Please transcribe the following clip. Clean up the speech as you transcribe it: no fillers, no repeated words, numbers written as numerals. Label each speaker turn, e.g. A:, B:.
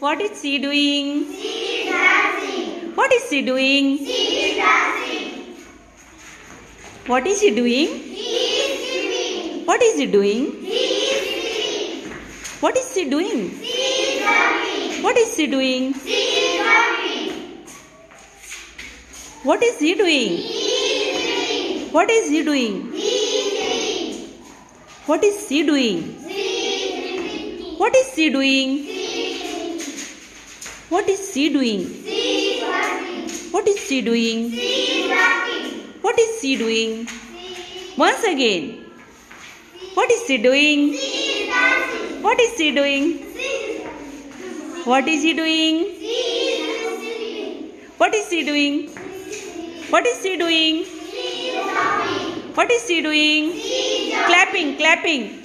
A: What is she doing?
B: She is dancing.
A: What is she doing?
B: She is dancing.
A: What is she doing?
B: He is singing.
A: What is he doing?
B: He is singing.
A: What is she doing?
B: She is jumping.
A: What is she doing?
B: She is jumping.
A: What is he doing?
B: He is singing.
A: What is he doing?
B: He is singing.
A: What is she doing?
B: She is singing.
A: What is she doing?
B: She is singing.
A: What is she doing?
B: She is jumping.
A: What is she doing?
B: She is jumping.
A: What is she doing?
B: She is
A: Once again. What is she doing?
B: She is dancing.
A: What is she doing?
B: She is
A: What is he doing?
B: She is singing.
A: What is she doing? What is she doing?
B: She is jumping.
A: What is she doing?
B: She is jumping.
A: Clapping, clapping.